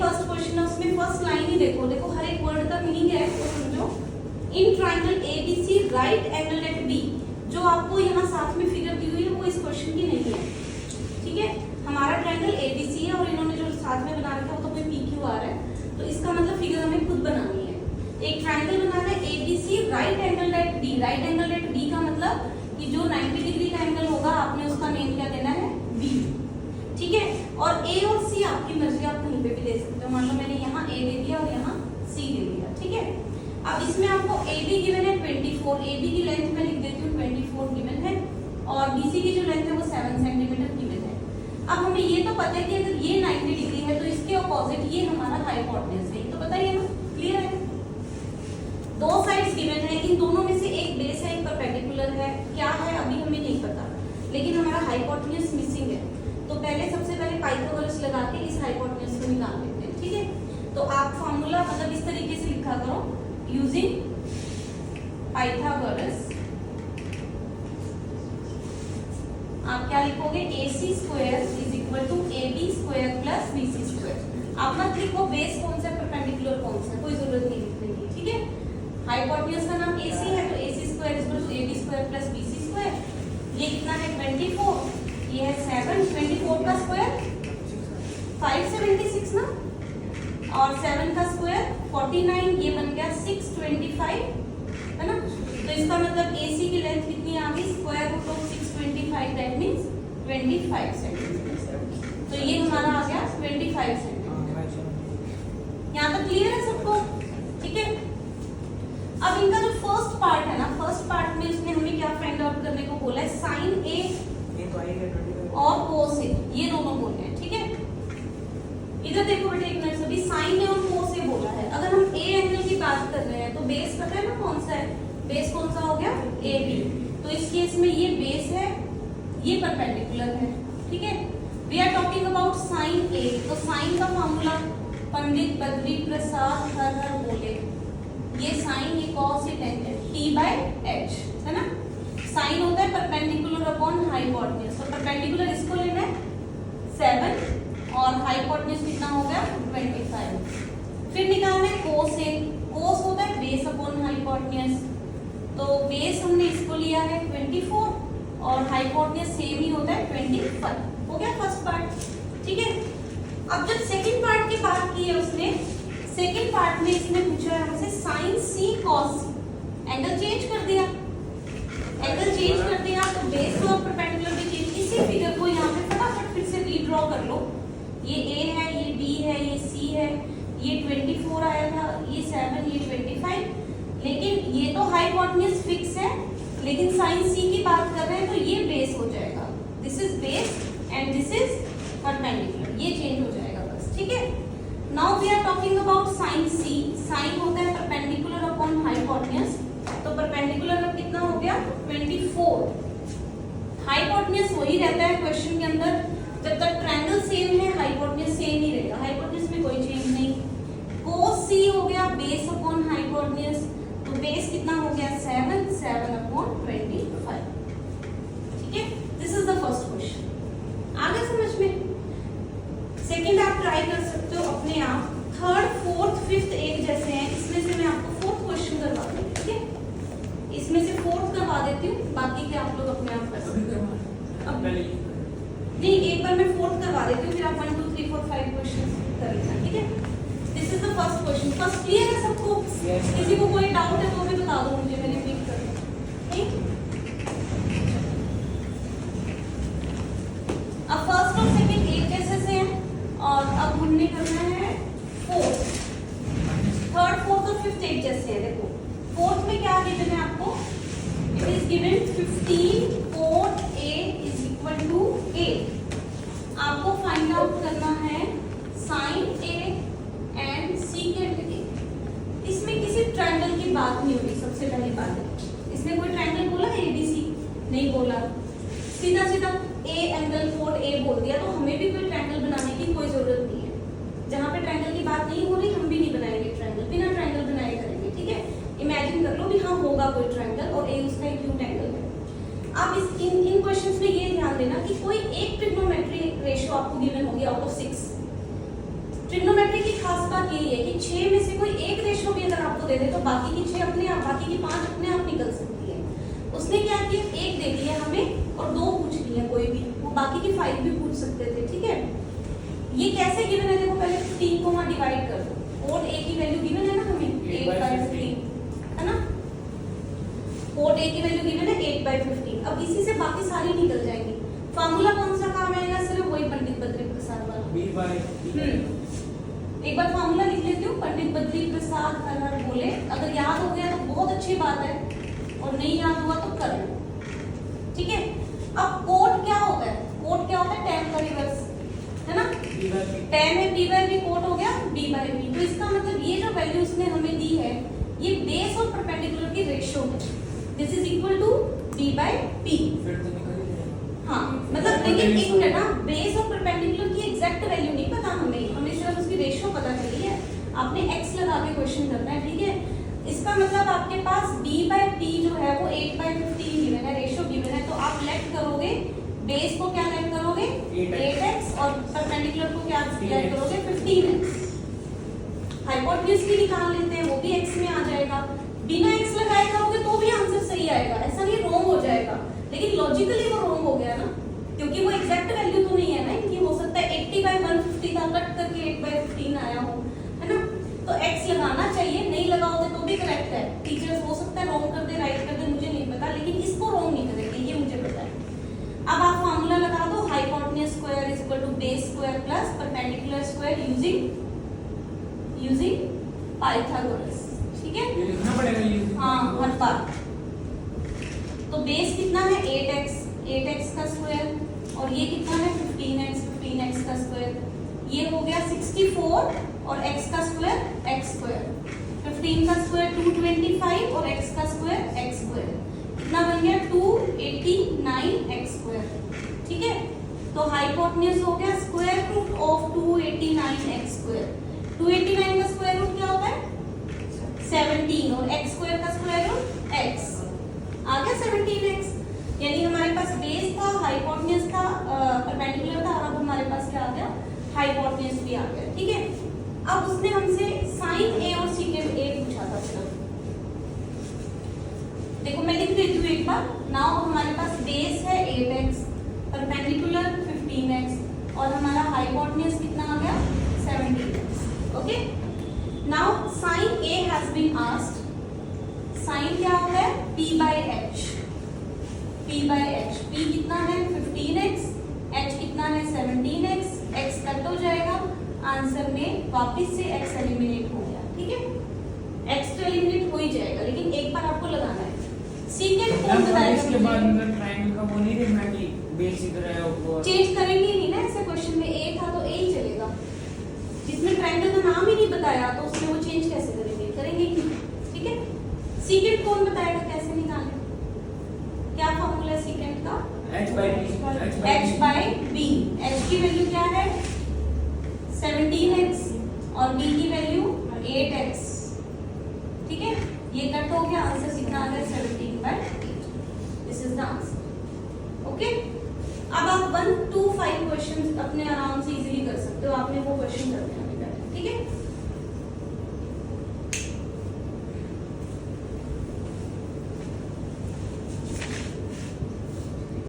First question है उसमें first line ही देखो, देखो हर एक वर्ड का मीनिंग है वो समझो। In triangle ABC right angle at B, जो आपको यहाँ साथ में फिगर दी हुई है वो इस क्वेश्चन की नहीं है, ठीक है। हमारा ट्राइंगल एबीसी है और इन्होंने जो साथ में बना रखा है वो तो कोई पीक्यूआर है, तो इसका मतलब फिगर हमें खुद बनानी है। एक ट्राइंगल बनाना है ABC right angle at B, right angle at B का मतलब कि जो 90 डिग्री का एंगल होगा आपने उसका नेम क्या देना है, बी, ठीक है। और ए और सी आपकी मर्जी, आप कहीं पे भी दे सकते हो। मान लो मैंने यहाँ ए दे दिया और यहाँ सी दे दिया, ठीक है। अब इसमें आपको ए बी गिवन है 24, ए बी की लेंथ में लिख देती हूँ 24 गिवन है, और बी सी की जो लेंथ है वो 7 सेंटीमीटर गिवन है। अब हमें ये तो पता है कि अगर ये 90 डिग्री है तो इसके अपोजिट ये हमारा हाइपोटेन्यूज है, ये तो पता ही है ना, क्लियर है। दो साइड्स गिवन है, इन दोनों में से एक बेस है एक परपेंडिकुलर है, क्या है अभी हमें नहीं पता, लेकिन हमारा हाइपोटेन्यूज मिसिंग है। तो पहले सबसे पहले पाइथागोरस लगा के इस हाइपोटेन्यूज को निकाल लेते हैं, ठीक है। तो आप फॉर्मूला मतलब इस तरीके से लिखा करो, यूजिंग पाइथागोरस आप क्या लिखोगे, AC square is equal to AB square plus BC square. आप मत लिखो बेस कौन सा परपेंडिकुलर कौन सा, कोई जरूरत नहीं लिखने की, ठीक है। हाइपोटेन्यूज का नाम AC है तो AC square is equal to AB square plus BC square. ये कितना है 24, ये है 7, 24 का स्क्वायर 576 ना, और 7 का स्क्वायर 49, ये बन गया 625, है ना। तो इसका मतलब AC की लेंथ कितनी आ गई, square root of 625 that means 25 centimetre. तो ये हमारा आ गया 25 सेंटीमीटर। यहाँ तक क्लियर है सबको, ठीक है। अब इनका जो फर्स्ट पार्ट है ना, फर्स्ट पार्ट में इसने हमें क्या फाइंड आउट करने को बोला है, साइन ए और कोस ए, ये दोनों बोलते हैं, ठीक है। इधर देखो बेटे एक मिनट, सभी साइन ए और कोस ए बोला है। अगर हम ए एंगल की बात कर रहे हैं तो बेस पता है ना कौन सा है, बेस कौन सा हो गया, ए बी। तो इस केस में ये बेस है, ये परपेंडिकुलर है, ठीक है। We are talking about sine A, तो साइन का फॉर्मूला पंडित बद्री प्रसाद हर हर बोले, ये साइन ये कॉस ये टेन है, T/H, है ना। साइन होता है परपेंडिकुलर अपॉन हाइपोटेन्यूज, तो परपेंडिकुलर इसको लेना है 7 और हाइपोटेन्यूज कितना हो गया 25। फिर निकालना है कोस ए, कोस होता है बेस अपॉन हाइपोटेन्यूज, तो बेस हमने इसको लिया है 24 और हाइपोटेन्यूज सेम ही होता है 25। हो गया फर्स्ट पार्ट, ठीक है। अब जब सेकंड पार्ट की बात की है उसने, सेकंड पार्ट में इसने पूछा है हमसे साइन सी कॉस, एंगल चेंज कर दिया, एंगल चेंज कर दिया तो बेस और परपेंडिकुलर भी चेंज। इसी फिगर को यहाँ पे फटाफट फिर से रीड्रॉ कर लो, ये A है, ये B है, ये C है, ये 24 आया था, ये 7, ये 25, लेकिन ये तो हाइपोटेन्यूज फिक्स है, लेकिन साइन C की बात कर रहे हैं तो ये बेस हो जाएगा, this is base and this is perpendicular, ये चेंज हो जाएगा बस, ठीक है। Now we are talking about sine C, sine होता है परपेंडिकुलर अपॉन हाइपोटेन्यूज, तो परपेंडिकुलर अब कितना हो गया 24, हाइपोटेन्यूज वही रहता है क्वेश्चन के अंदर, जब तक ट्रायंगल सेम है हाइपोटेन्यूज सेम ही रहेगा, हाइपोटेन्यूज में कोई चेंज नहीं। कोस C हो गया बेस अपॉन हाइपोटेन्यूज, तो बेस कितना हो गया 7, 7 अपॉन 25, ठीक है। This is the first question, आगे समझ में। सेकंड आप ट्राई कर सकते हो अपने आप, थर्ड फोर्थ फिफ्थ एक जैसे हैं, इसमें से मैं आपको फोर्थ क्वेश्चन करवा दूँ, ठीक है। इसमें से फोर्थ करवा देती हूँ, बाकी के आप लोग अपने आप कर सकते हो। अब नहीं, एक बार मैं फोर्थ करवा देती हूँ, फिर आप 1 2 3 4 5 क्वेश्चन कर लेना, ठीक है। This is the first question, first clear है सबको? किसी को कोई डाउट है तो भी बता दो मुझे, मैं रिपीट कर दूँ, ठीक। अब फर्स्ट और सेकंड एक जैसे से हैं, और अब हमने करना है फोर्थ, थर्ड फोर्थ और फिफ्थ एक जैसे हैं। देखो फोर्थ में क्या गिवन है आपको, it is given 15 4 A is equal to 8। आपको फाइंड आउट करना है sine A and secant A। इसमें किसी ट्रायंगल की बात नहीं होगी, सबसे पहली बात है, इसने कोई ट्रायंगल बोला है ABC, नहीं बोला, सीधा सीधा A एंगल 4A बोल दिया, तो हमें भी कोई ट्रायंगल बनाने की कोई जरूरत नहीं है। जहाँ पे ट्रायंगल की बात नहीं हो रही हम भी नहीं बनाएंगे ट्रायंगल, बिना ट्रायंगल बनाए करेंगे, ठीक है। इमेजिन कर लो भी हाँ होगा कोई ट्रायंगल और A उसका एक्यूट एंगल है। आप इन क्वेश्चंस में ये ध्यान देना कि कोई एक ट्रिग्नोमेट्री रेशियो आपको गिवन होगी आउट ऑफ 6। ट्रिग्नोमेट्री की खास बात यही है कि 6 में से कोई एक रेशो भी अगर आपको दे दे तो बाकी की 6 अपने आप, बाकी की 5 अपने आप निकल सकती है। उसने क्या किया, एक दे दिया हमें और 2 पूछ लिया कोई भी, वो बाकी की 5 भी पूछ सकते थे, ठीक है। ये कैसे गिवन है, देखो पहले 15 को वहां डिवाइड कर दो, और a की वैल्यू गिवन है ना हमें 8/15, है ना। और a की वैल्यू गिवन है 8/15। अब इसी से बाकी सारी निकल जाएंगी। फार्मूला कौन सा काम आएगा, सिर्फ वही पंडित बद्री प्रसाद वाला b/b। एक बार फार्मूला लिख लेती हूँ, पंडित बद्री प्रसाद हर हर बोले। अगर याद हो गया तो बहुत अच्छी बात है, और नहीं याद हुआ तो कर लो, ठीक है। अब कोट क्या होता है, कोट क्या होता है, टैन का रिवर्स, है ना। टैन में b/b कोट हो गया b/b। तो इसका मतलब ये जो वैल्यू उसने हमें दी है, ये बेस और परपेंडिकुलर की रेशियो है। This is equal to b/p। हाँ, मतलब लेकिन एक मिनट ना, बेस और परपेंडिकुलर की एग्जैक्ट वैल्यू नहीं पता हमें सिर्फ उसकी रेशियो पता चली है। आपने x लगा के क्वेश्चन करना है, ठीक है। इसका मतलब आपके पास b/p जो है वो 8/15 गिवन है, रेशियो गिवन है। तो आप लेट करोगे, बेस को क्या लेट करोगे 8x, और परपेंडिकुलर को क्या लेट करोगे 15x। हाइपोटेन्यूज भी निकाल लेते हैं, वो भी x में आ जाएगा। बिना x लगाए करोगे तो भी आंसर सही आएगा, ऐसा नहीं रॉन्ग हो जाएगा, लेकिन लॉजिकली वो रॉन्ग हो गया ना, क्योंकि वो एग्जैक्ट वैल्यू तो नहीं है ना इनकी। हो सकता है 80/150 था, कट करके 8/15 आया हो, है ना। तो x लगाना चाहिए, नहीं लगाओगे तो भी करेक्ट है। टीचर्स हो सकता है रॉन्ग कर दे, राइट कर दे, मुझे नहीं पता, लेकिन इसको रॉन्ग नहीं करेंगे, ये मुझे पता है। अब आप फार्मूला लगा दो, hypotenuse square is equal to base square plus perpendicular square using Pythagoras, ठीक है। ये लिखना पड़ेगा हाँ, हर बार। तो बेस कितना है 8x का स्क्वायर, और ये कितना है 15x का स्क्वायर। ये हो गया 64, और x का स्क्वायर x स्क्वायर। 15 का स्क्वायर 225, और x का स्क्वायर x स्क्वायर। कितना बन गया 289x स्क्वायर, ठीक है। तो हाइपोटेन्यूज हो गया square root of 289x square. 289 का स्क्वायर रूट क्या होता है 17, और x स्क्वायर का स्क्वायर रूट x आ गया 17x। यानी हमारे पास बेस था, हाइपोटेन्यूज था, परपेंडिकुलर था, और अब हमारे पास क्या आ गया, हाइपोटेन्यूज भी आ गया, ठीक है। अब उसने हमसे साइन a और सीकेंट a पूछा था सिर्फ। देखो मैं लिख देती हूँ एक बार। नाउ हमारे पास बेस है 8x, परपेंडिकुलर 15x, और हमारा हाइपोटेन्यूज कितना आ गया 17x, okay. Now sine a has been asked. Sine क्या होता है p/h। p कितना है 15x, h कितना है 17x, x कट हो जाएगा, आंसर में वापस से x एलिमिनेट हो गया, ठीक है। x तो एलिमिनेट हो ही जाएगा, लेकिन एक बार आपको लगाना है। सीकेंट कौन बताएगा, इसके बाद मतलब ट्रायंगल का वो नहीं देखना कि बेस इधर है ऊपर। चेंज करेंगे ही नहीं ना, ऐसे क्वेश्चन में a था तो a ही चलेगा। जिसमें ट्रायंगल का नाम ही नहीं बताया तो उसमें वो चेंज कैसे करेंगे ही नहीं, ठीक है। सीकेंट कौन बताएगा कैसे निकालें, क्या फॉर्मूला है सीकेंट का h/b। h की वैल्यू क्या है 17x, और b की वैल्यू 8x, ठीक है। ये कट हो गया, आंसर कितना आ गया 17/8। This is the answer, okay. अब आप 1 to 5 क्वेश्चंस अपने आराम से इजीली कर सकते हो, आपने वो क्वेश्चन करने हैं, ठीक है।